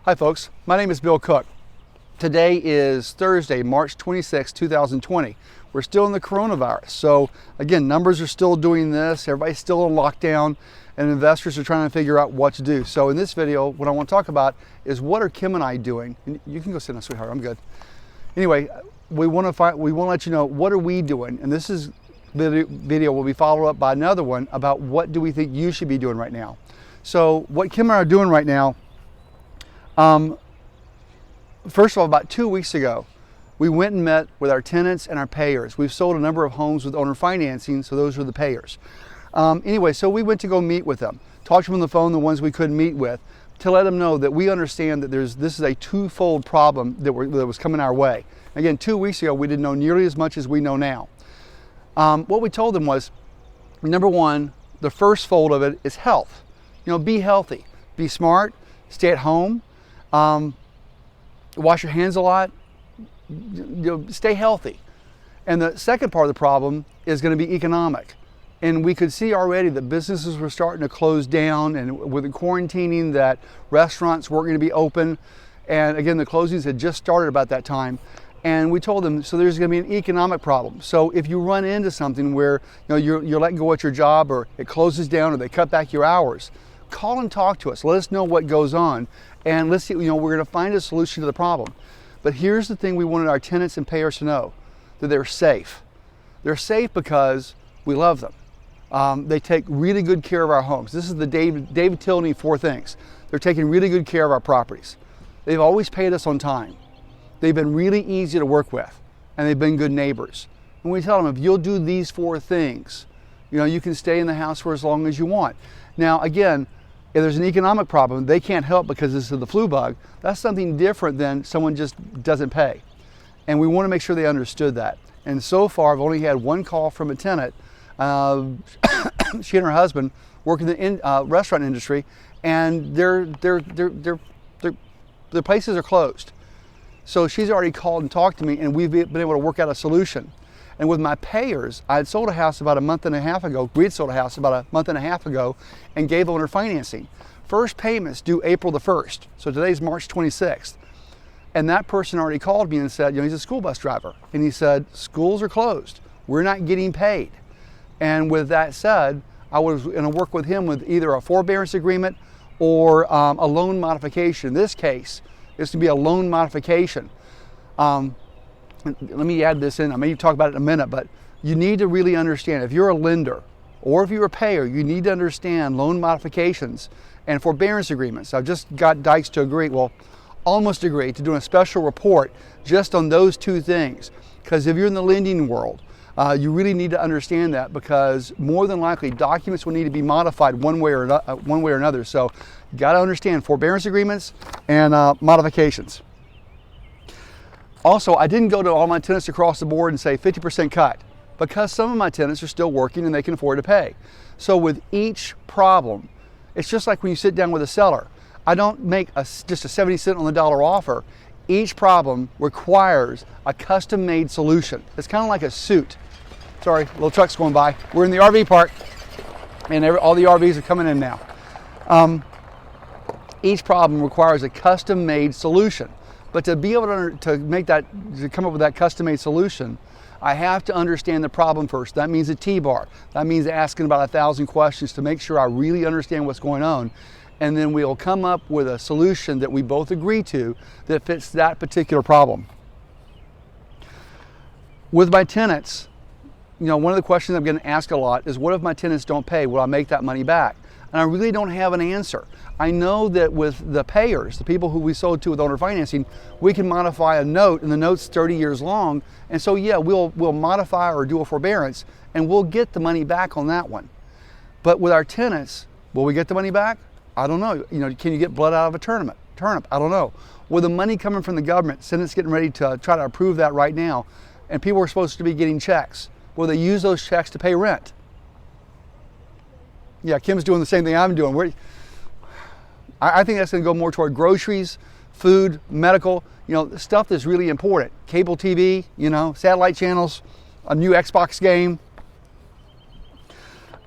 Hi folks, my name is Bill Cook. Today is Thursday, March 26, 2020. We're still in the coronavirus. So again, numbers are still doing this, everybody's still in lockdown, and investors are trying to figure out what to do. So in this video, what I want to talk about is what are Kim and I doing? And you can go sit down, sweetheart, I'm good. Anyway, we want to let you know what are we doing, and this is video will be followed up by another one about what do we think you should be doing right now. So what Kim and I are doing right now, first of all, about 2 weeks ago, we went and met with our tenants and our payors. We've sold a number of homes with owner financing, so those are the payors. Anyway, so we went to go meet with them, talked to them on the phone, the ones we couldn't meet with, to let them know that we understand that this is a twofold problem that was coming our way. Again, 2 weeks ago, we didn't know nearly as much as we know now. What we told them was, number one, the first fold of it is health. Be healthy, be smart, stay at home, wash your hands a lot, stay healthy. And the second part of the problem is going to be economic. And we could see already that businesses were starting to close down, and with the quarantining that restaurants weren't going to be open. And again, the closings had just started about that time. And we told them, so there's going to be an economic problem. So if you run into something where you're letting go at your job, or it closes down, or they cut back your hours, call and talk to us. Let us know what goes on, and let's see. We're going to find a solution to the problem. But here's the thing: we wanted our tenants and payers to know that they're safe. They're safe because we love them. They take really good care of our homes. This is the David Tilney 4 things. They're taking really good care of our properties. They've always paid us on time. They've been really easy to work with, and they've been good neighbors. And we tell them, if you'll do these 4 things, you can stay in the house for as long as you want. Now, again, if there's an economic problem, they can't help because this is the flu bug. That's something different than someone just doesn't pay. And we want to make sure they understood that. And so far, I've only had one call from a tenant. She and her husband work in the restaurant industry, and their places are closed. So she's already called and talked to me, and we've been able to work out a solution. And with my payers, I had sold a house about a month and a half ago. We had sold a house about a month and a half ago and gave owner financing. First payments due April the 1st. So today's March 26th. And that person already called me and said, he's a school bus driver. And he said, schools are closed. We're not getting paid. And with that said, I was going to work with him with either a forbearance agreement or a loan modification. In this case, it's to be a loan modification. Let me add this in. I may talk about it in a minute, but you need to really understand, if you're a lender or if you're a payer, you need to understand loan modifications and forbearance agreements. I've just got Dykes to agree, almost agree, to do a special report just on those 2 things. Because if you're in the lending world, you really need to understand that, because more than likely documents will need to be modified one way or another. So you got to understand forbearance agreements and modifications. Also, I didn't go to all my tenants across the board and say 50% cut, because some of my tenants are still working and they can afford to pay. So with each problem, it's just like when you sit down with a seller. I don't make just a 70 cent on the dollar offer. Each problem requires a custom-made solution. It's kind of like a suit. Sorry, little truck's going by. We're in the RV park, and all the RVs are coming in now. Each problem requires a custom-made solution. But to be able to come up with that custom-made solution, I have to understand the problem first. That means a T-bar. That means asking about 1,000 questions to make sure I really understand what's going on. And then we'll come up with a solution that we both agree to that fits that particular problem. With my tenants, one of the questions I'm going to ask a lot is, what if my tenants don't pay? Will I make that money back? And I really don't have an answer. I know that with the payers, the people who we sold to with owner financing, we can modify a note, and the note's 30 years long. And so, yeah, we'll modify or do a forbearance, and we'll get the money back on that one. But with our tenants, will we get the money back? I don't know. Can you get blood out of a turnip? I don't know. With the money coming from the government, Senate's getting ready to try to approve that right now, and people are supposed to be getting checks. Will they use those checks to pay rent? Yeah, Kim's doing the same thing I'm doing. I think that's going to go more toward groceries, food, medical, stuff that's really important. Cable TV, satellite channels, a new Xbox game.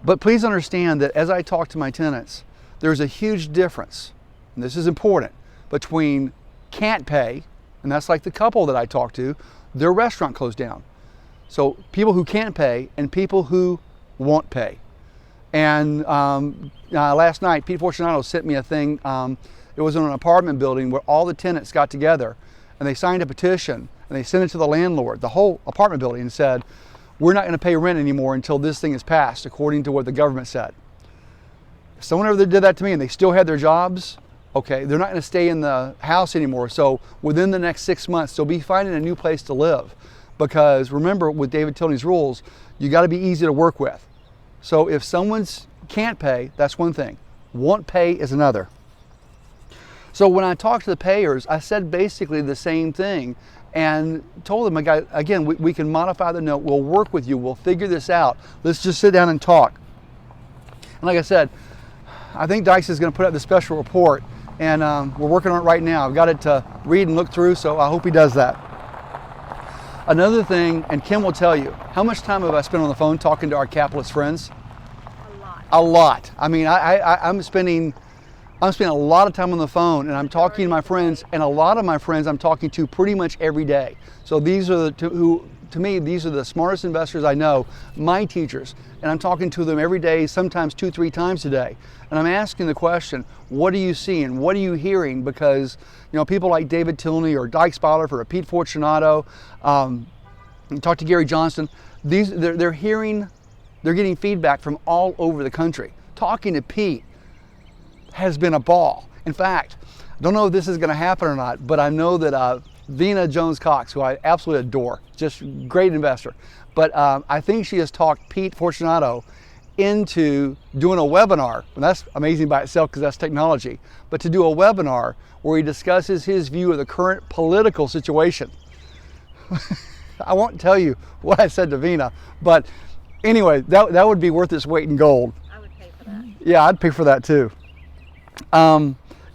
But please understand that as I talk to my tenants, there's a huge difference, and this is important, between can't pay, and that's like the couple that I talked to, their restaurant closed down. So people who can't pay and people who won't pay. And last night, Pete Fortunato sent me a thing. It was in an apartment building where all the tenants got together and they signed a petition and they sent it to the landlord, the whole apartment building, and said, we're not going to pay rent anymore until this thing is passed, according to what the government said. If someone ever did that to me and they still had their jobs, okay, they're not going to stay in the house anymore. So within the next 6 months, they'll be finding a new place to live. Because remember, with David Tilney's rules, you got to be easy to work with. So if someone's can't pay, that's one thing. Won't pay is another. So when I talked to the payors, I said basically the same thing and told them, again, we can modify the note. We'll work with you. We'll figure this out. Let's just sit down and talk. And like I said, I think Dykes is going to put up the special report, and we're working on it right now. I've got it to read and look through, so I hope he does that. Another thing, and Kim will tell you, how much time have I spent on the phone talking to our capitalist friends? A lot. A lot. I mean, I'm spending a lot of time on the phone, and I'm talking to my friends, and a lot of my friends I'm talking to pretty much every day. So these are to me, these are the smartest investors I know, my teachers, and I'm talking to them every day, sometimes 2-3 times a day. And I'm asking the question, what are you seeing? What are you hearing? Because, you know, people like David Tilney or Dykes Botler or Pete Fortunato, talk to Gary Johnston, they're getting feedback from all over the country. Talking to Pete has been a ball. In fact, I don't know if this is going to happen or not, but I know that Vina Jones-Cox, who I absolutely adore, just great investor, but I think she has talked Pete Fortunato into doing a webinar, and that's amazing by itself because that's technology, but to do a webinar where he discusses his view of the current political situation. I won't tell you what I said to Vina, but anyway, that would be worth its weight in gold. I would pay for that. Yeah, I'd pay for that too.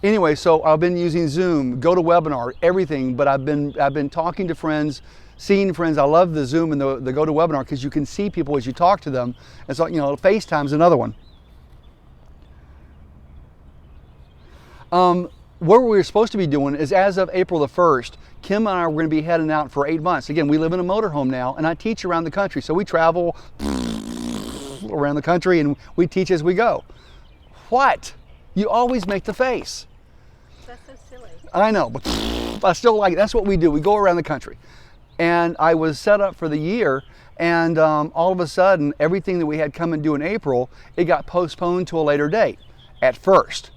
Anyway, so I've been using Zoom, GoToWebinar, everything, but I've been talking to friends, seeing friends. I love the Zoom and the GoToWebinar because you can see people as you talk to them. And so, you know, FaceTime's another one. What we're supposed to be doing is, as of April the 1st, Kim and I are going to be heading out for 8 months. Again, we live in a motorhome now, and I teach around the country. So we travel around the country, and we teach as we go. What? You always make the face. That's so silly. I know, but I still like it. That's what we do. We go around the country. And I was set up for the year, and all of a sudden, everything that we had come and do in April, it got postponed to a later date at first.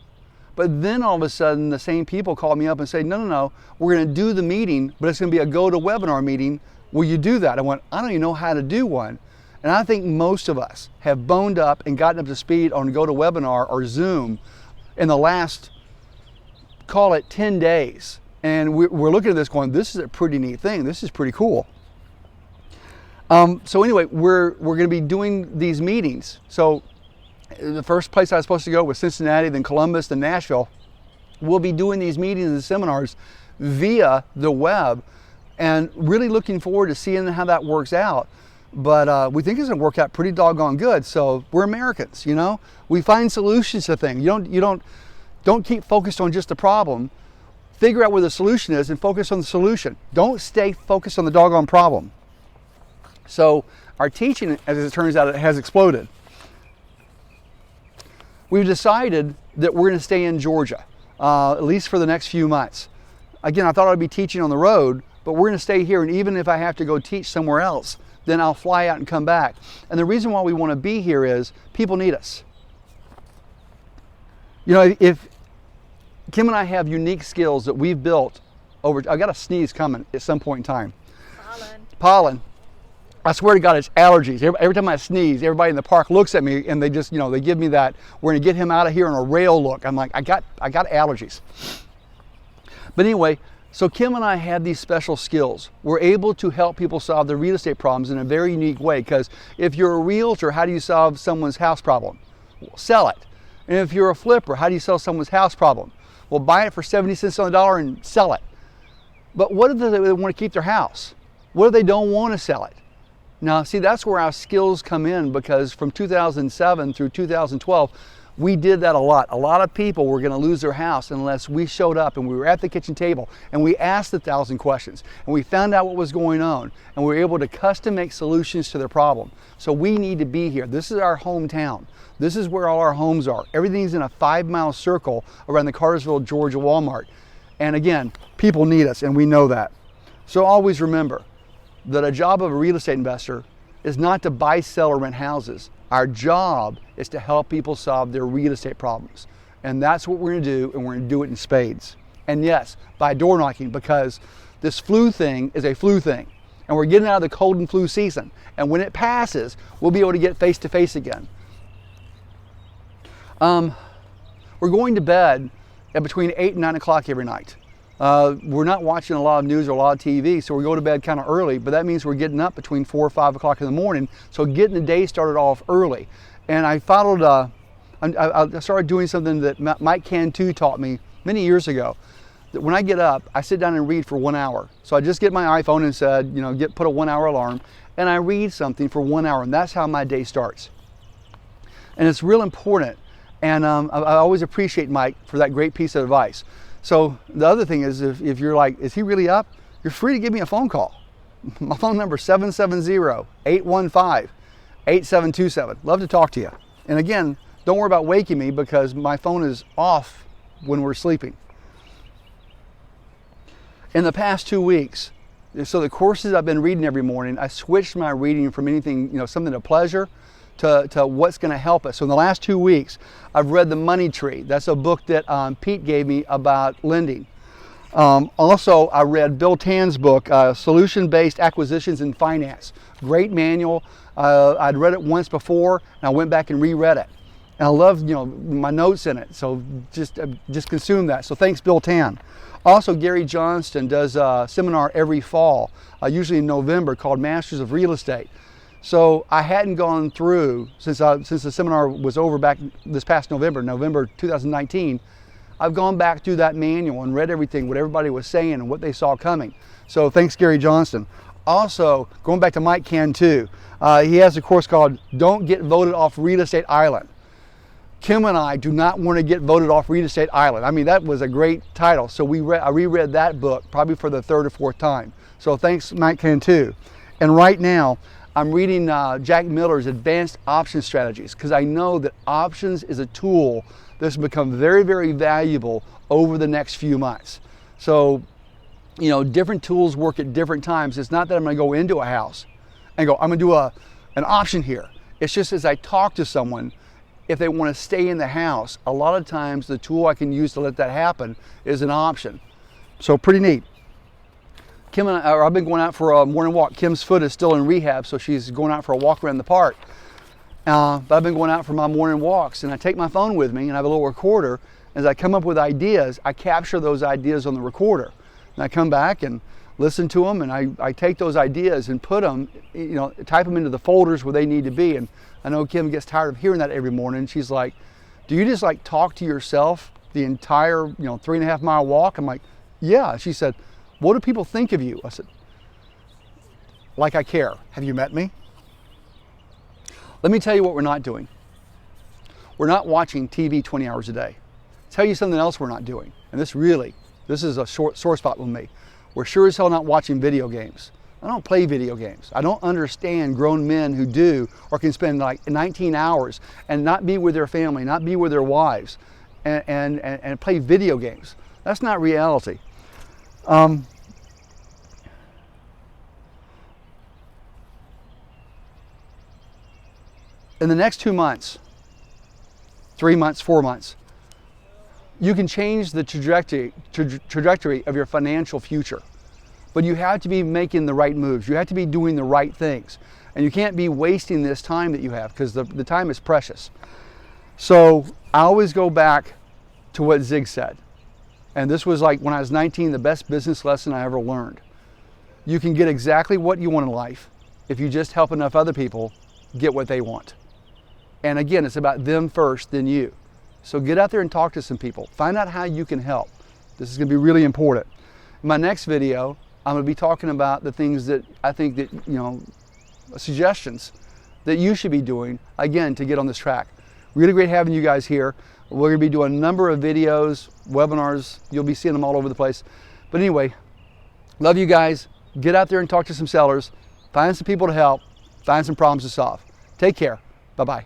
But then all of a sudden, the same people called me up and said, no, we're going to do the meeting, but it's going to be a GoToWebinar meeting. Will you do that? I went, I don't even know how to do one. And I think most of us have boned up and gotten up to speed on GoToWebinar or Zoom in the last, call it 10 days. And we're looking at this going, this is a pretty neat thing. This is pretty cool. So anyway, we're going to be doing these meetings. So the first place I was supposed to go was Cincinnati, then Columbus, then Nashville. We'll be doing these meetings and seminars via the web, and really looking forward to seeing how that works out. But we think it's going to work out pretty doggone good. So we're Americans, you know. We find solutions to things. You don't keep focused on just the problem. Figure out where the solution is and focus on the solution. Don't stay focused on the doggone problem. So our teaching, as it turns out, it has exploded. We've decided that we're going to stay in Georgia, at least for the next few months. Again, I thought I'd be teaching on the road, but we're going to stay here, and even if I have to go teach somewhere else, then I'll fly out and come back. And the reason why we want to be here is people need us. You know, if Kim and I have unique skills that we've built over, I've got a sneeze coming at some point in time. Pollen. I swear to God, it's allergies. Every time I sneeze, everybody in the park looks at me and they just, you know, they give me that, we're gonna get him out of here in a rail look. I'm like, I got allergies. But anyway, so Kim and I have these special skills. We're able to help people solve their real estate problems in a very unique way, because if you're a realtor, how do you solve someone's house problem? Well, sell it. And if you're a flipper, how do you sell someone's house problem? Well, buy it for 70 cents on the dollar and sell it. But what if they want to keep their house? What if they don't want to sell it? Now, see, that's where our skills come in, because from 2007 through 2012, We did that a lot. A lot of people were going to lose their house unless we showed up and we were at the kitchen table and we asked 1,000 questions and we found out what was going on and we were able to custom make solutions to their problem. So we need to be here. This is our hometown. This is where all our homes are. Everything's in a 5-mile circle around the Cartersville, Georgia Walmart. And again, people need us and we know that. So always remember that a job of a real estate investor is not to buy, sell, or rent houses. Our job is to help people solve their real estate problems. And that's what we're going to do, and we're going to do it in spades. And yes, by door knocking, because this flu thing is a flu thing. And we're getting out of the cold and flu season. And when it passes, we'll be able to get face to face again. We're going to bed at between 8 and 9 o'clock every night. We're not watching a lot of news or a lot of TV, so we go to bed kind of early, but that means we're getting up between 4 or 5 o'clock in the morning, so getting the day started off early. And I followed, I started doing something that Mike Cantu taught me many years ago, that when I get up, I sit down and read for 1 hour. So I just get my iPhone and said, you know, put a 1 hour alarm, and I read something for 1 hour, and that's how my day starts. And it's real important, and I always appreciate Mike for that great piece of advice. So the other thing is, if you're like, is he really up? You're free to give me a phone call. My phone number is 770-815-8727. Love to talk to you. And again, don't worry about waking me because my phone is off when we're sleeping. In the past 2 weeks, so the courses I've been reading every morning, I switched my reading from anything, something to pleasure to what's going to help us. So in the last 2 weeks, I've read The Money Tree. That's a book that Pete gave me about lending. Also, I read Bill Tan's book, Solution-Based Acquisitions in Finance. Great manual. I'd read it once before, and I went back and reread it. And I love, my notes in it. So just consume that. So thanks, Bill Tan. Also, Gary Johnston does a seminar every fall, usually in November, called Masters of Real Estate. So I hadn't gone through, since the seminar was over back this past November 2019, I've gone back through that manual and read everything, what everybody was saying and what they saw coming. So thanks, Gary Johnston. Also, going back to Mike Cantu, he has a course called Don't Get Voted Off Real Estate Island. Kim and I do not want to get voted off Real Estate Island. I mean, that was a great title. So I reread that book probably for the 3rd or 4th time. So thanks, Mike Cantu. And right now, I'm reading Jack Miller's Advanced Option Strategies because I know that options is a tool that's become very, very valuable over the next few months. So, different tools work at different times. It's not that I'm going to go into a house and go, I'm going to do an option here. It's just as I talk to someone, if they want to stay in the house, a lot of times the tool I can use to let that happen is an option. So pretty neat. Kim and I've been going out for a morning walk. Kim's foot is still in rehab, so she's going out for a walk around the park. But I've been going out for my morning walks, and I take my phone with me, and I have a little recorder. As I come up with ideas, I capture those ideas on the recorder. And I come back and listen to them, and I take those ideas and put them, type them into the folders where they need to be. And I know Kim gets tired of hearing that every morning. She's like, do you just talk to yourself the entire, 3.5 mile walk? I'm like, yeah. She said, what do people think of you? I said, like I care. Have you met me? Let me tell you what we're not doing. We're not watching TV 20 hours a day. Tell you something else we're not doing. And this is a sore spot with me. We're sure as hell not watching video games. I don't play video games. I don't understand grown men who do or can spend 19 hours and not be with their family, not be with their wives, and play video games. That's not reality. In the next 2 months, 3 months, 4 months, you can change the trajectory of your financial future. But you have to be making the right moves. You have to be doing the right things. And you can't be wasting this time that you have because the time is precious. So I always go back to what Zig said. And this was when I was 19, the best business lesson I ever learned. You can get exactly what you want in life if you just help enough other people get what they want. And again, it's about them first, then you. So get out there and talk to some people. Find out how you can help. This is going to be really important. In my next video, I'm going to be talking about the things that I think that, suggestions that you should be doing, again, to get on this track. Really great having you guys here. We're going to be doing a number of videos, webinars. You'll be seeing them all over the place. But anyway, love you guys. Get out there and talk to some sellers. Find some people to help. Find some problems to solve. Take care. Bye-bye.